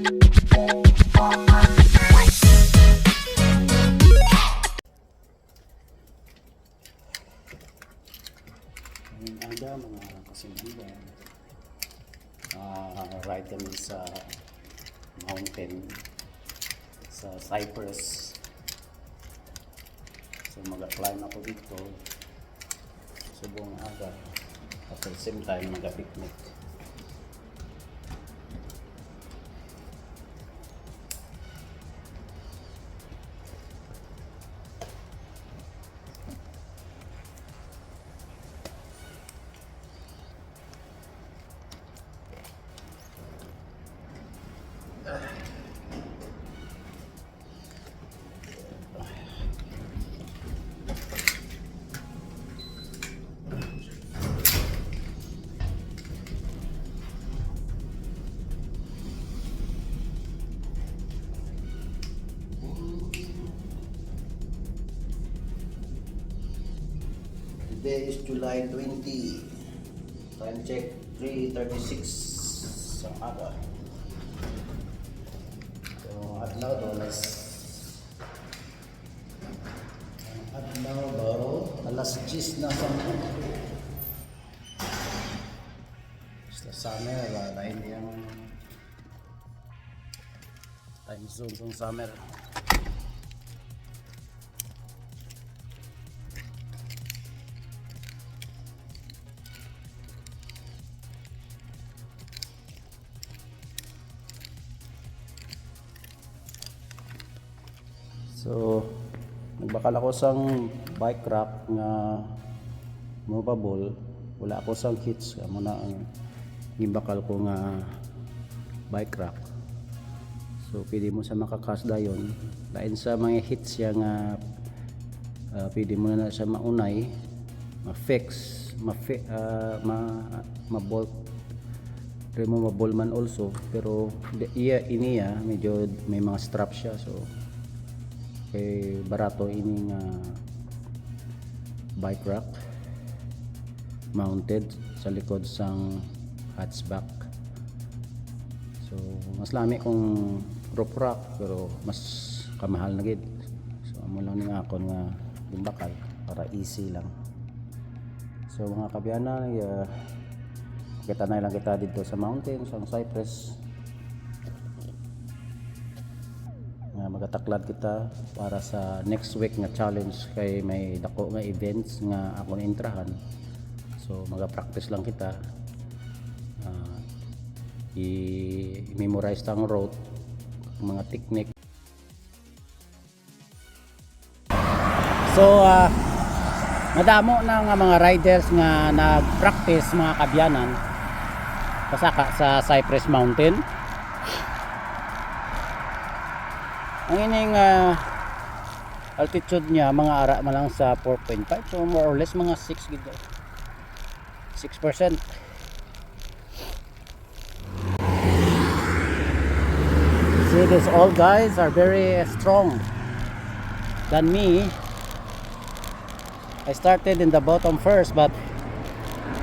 Aga mga kasimbigan, ride kami sa mountain sa Cypress. So mag-climb ako dito sa buong aga at the same time mag-picnic. Today is July 20. Time check 3:36 sa aga. So adlaw dolas. Adlaw baro alas 10 na sa summer lain yang time zone ng summer. So, nagbakal ako sang bike rack nga movable. Wala ako sang hitch. Amo na ang gibakal ko nga bike rack. So, pwede mo sa makakasda yon. Lain sa mga hitch siya nga pwede mo na siya maunay, ma-fix, ma-bolt, removable man also. Pero iniya medyo may mga strap siya. So, kay barato ini nga bike rack mounted sa likod sang hatchback. So mas lami kung roof rack pero mas kamahal na gid. So amo lang ning akon nga gimbakal para easy lang. So mga kabiyana, kita na lang kita dito sa mountain sang Cypress. Magataklad kita para sa next week nga challenge kay may dako nga events nga ako na intrahan. So maga-practice lang kita i-memorize tang route, mga technique. So madamo na nga mga riders nga nag-practice mga kabyanan pasaka sa Cypress Mountain. Ang ining altitude niya mga ara man lang sa 4.5, so more or less mga 6 gito. 6%. See, these old guys are very strong than me. I started in the bottom first, but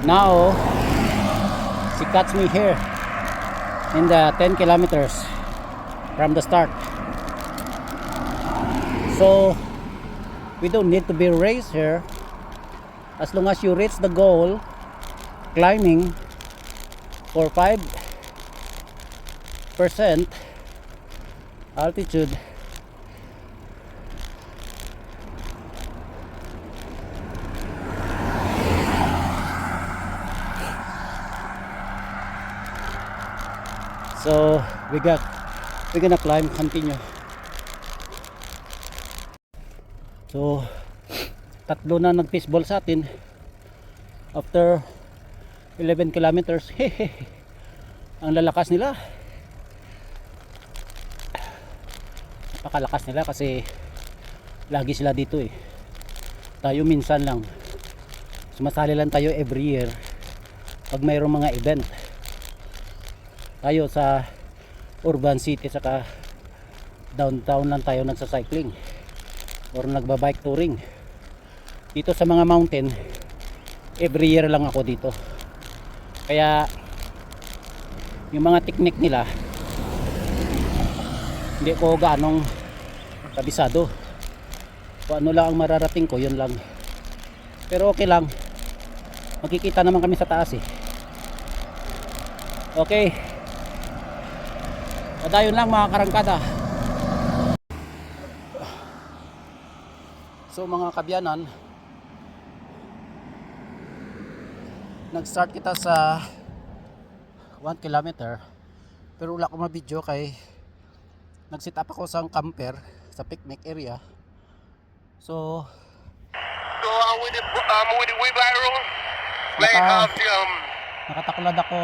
now she cuts me here in the 10 kilometers from the start. So we don't need to be raced here. As long as you reach the goal climbing for 5% altitude, so we're gonna climb, continue. So tatlo na nag-fishball sa atin after 11 kilometers. Ang lalakas nila, napakalakas nila kasi lagi sila dito eh. Tayo minsan lang, sumasali lang tayo every year pag mayroong mga event. Tayo sa urban city saka downtown lang tayo nagsa-cycling or nagba-bike touring. Dito sa mga mountain every year lang ako dito, kaya yung mga technique nila hindi ko gaanong kabisado. Kung ano lang ang mararating ko, yun lang. Pero okay lang, magkikita naman kami sa taas eh. Okay, padayon lang mga karangkada. So mga kabyanan, nag-start kita sa 1 kilometer, pero wala ko ma-video kay nag-set up ako sa camper sa picnic area. So with the wheelbarrow, laying off the nakataklad ako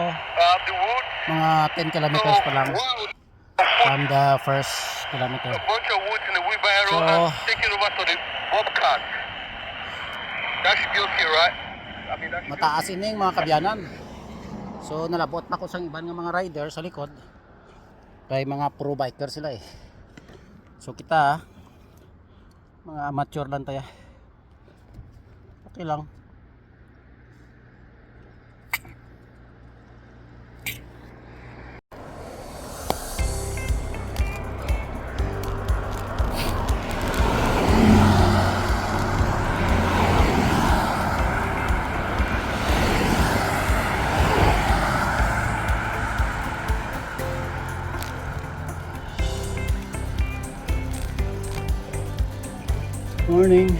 the wood. mga 10 kilometers pa lang from the first kilometer. A bunch of wood in the wheelbarrow. So, I'm taking the rest of the bobcat. That's guilty, right? I mean, that's mataas ini mga kabyanan. So nalabot pa ko sa ibang mga rider sa likod. Kay mga pro biker sila eh. So kita mga amateur lang tayo. Okay lang. Morning.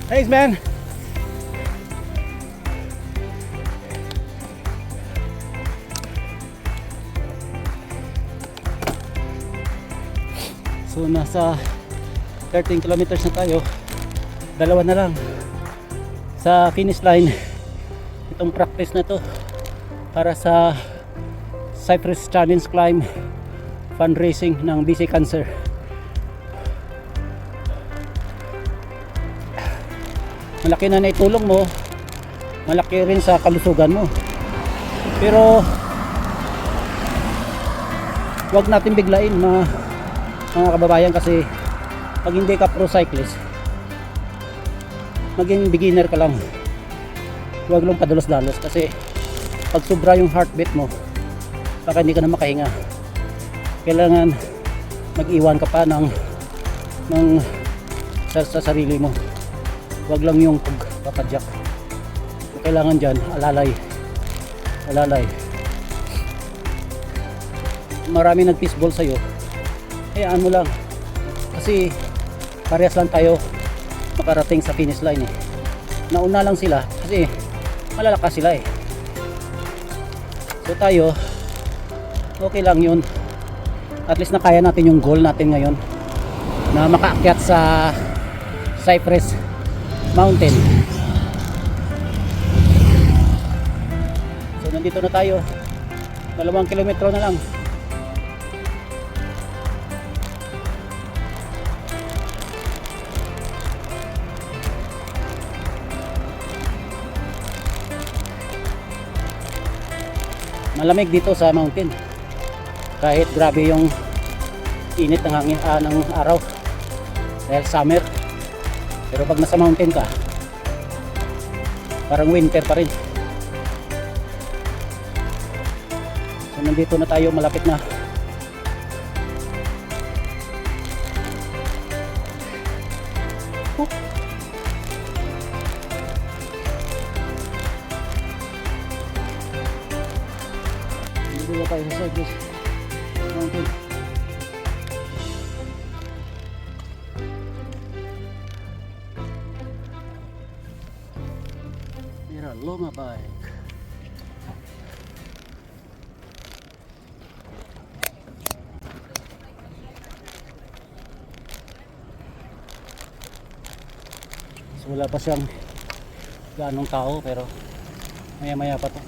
Thanks, man. So nasa 13 kilometers na tayo. Dalawa na lang sa finish line. Itong practice na to para sa Cypress Challenge Climb fundraising ng BC Cancer. Malaki na naitulong mo, malaki rin sa kalusugan mo, pero wag natin biglain mga kababayan, kasi pag hindi ka pro cyclist, maging beginner ka lang. Huwag lang padalos-dalos, kasi pag sobra yung heartbeat mo, baka hindi ka na makahinga. Kailangan mag-iwan ka pa ng sa sarili mo. Huwag lang yung pagpapadyak. Kailangan dyan alalay. Marami nag-fishball sa'yo, hayaan mo lang, kasi parehas lang tayo makarating sa finish line eh. Nauna lang sila kasi malalakas sila eh. So tayo, okay lang yun. At least nakaya natin yung goal natin ngayon, na makaakyat sa Cypress Mountain. So nandito na tayo, 2 kilometro na lang. Malamig dito sa mountain, kahit grabe yung init ng hangin ng araw dahil summer, pero pag nasa mountain ka, parang winter pa rin. So nandito na tayo, malapit na. Dito tayo sa Cypress Mountain. Mira, Loma Bike. So wala pa siyang gaanong tao, pero maya maya pa to.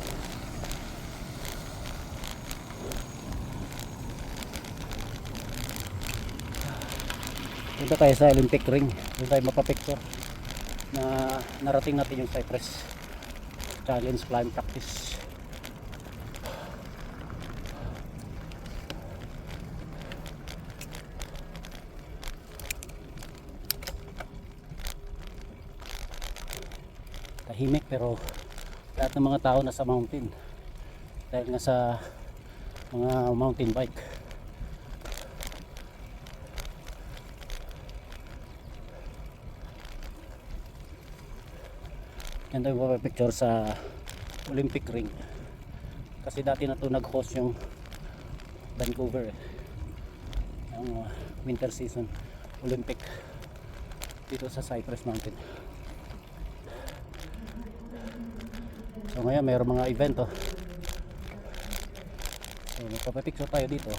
Punta tayo sa Olympic Ring, doon tayo mapapicture na narating natin yung Cypress Challenge Climb Practice. tahimik, pero lahat ng mga tao nasa mountain dahil nga sa mga mountain bike. Yan tayo picture sa Olympic Ring kasi dati na to nag-host yung Vancouver yung winter season Olympic dito sa Cypress Mountain. So ngayon mayroong mga event oh. So magpapapicture tayo dito.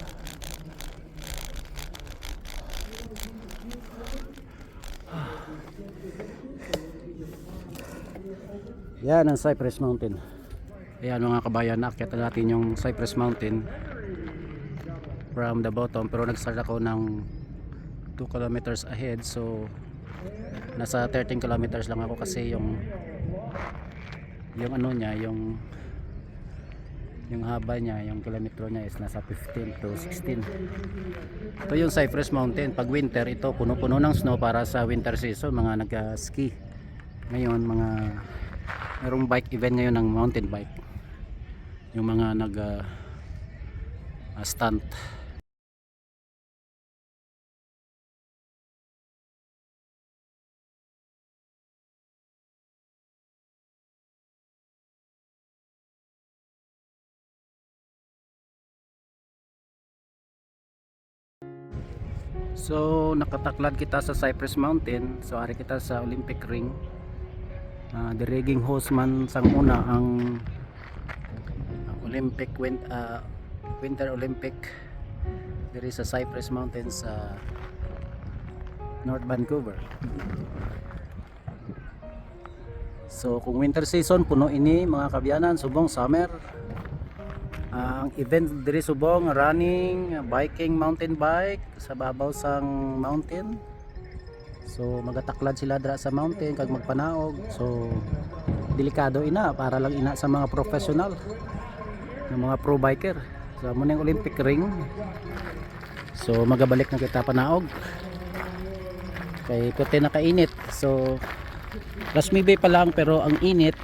Yan ang Cypress Mountain. Ayan mga kabayan, naakyat natin yung Cypress Mountain from the bottom, pero nag-start ako ng 2 kilometers ahead, so nasa 13 kilometers lang ako kasi yung ano niya, yung haba niya, yung kilometro niya is nasa 15 to 16. Ito yung Cypress Mountain. Pag winter, ito puno-puno ng snow para sa winter season, mga nag-ski. Ngayon, merong bike event ngayon ng mountain bike. Yung mga stunt. So nakataklad kita sa Cypress Mountain. So ari kita sa Olympic Ring. The rigging host man sang una ang Winter Olympic diri sa Cypress Mountain sa North Vancouver. So kung winter season puno ini mga kabyanan, subong summer. Ang event diri subong running, biking, mountain bike sa babaw sang mountain. So magataklad sila dra sa mountain kag magpanaog. So delikado ina para lang ina sa mga professional, ng mga pro biker. So amo ning Olympic Ring. So magabalik na kita panaog. Kay puti na kainit. So last maybe pa lang pero ang init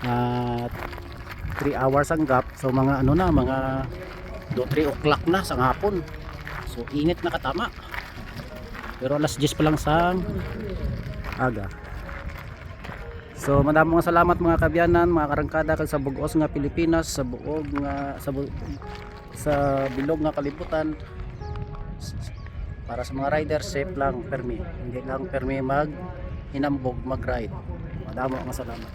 3 hours ang gap. So mga ano na, mga 2-3 o'clock na sa hapon. So init na katama. Pero alas 10 pa lang sa aga. So madamong salamat mga kabyanan, mga karangkada kag sa bug-os nga Pilipinas, sa buog nga sa bilog nga kalibutan. Para sa mga rider, safe lang permi. Hindi lang permi mag inambog mag-ride. Madamong salamat.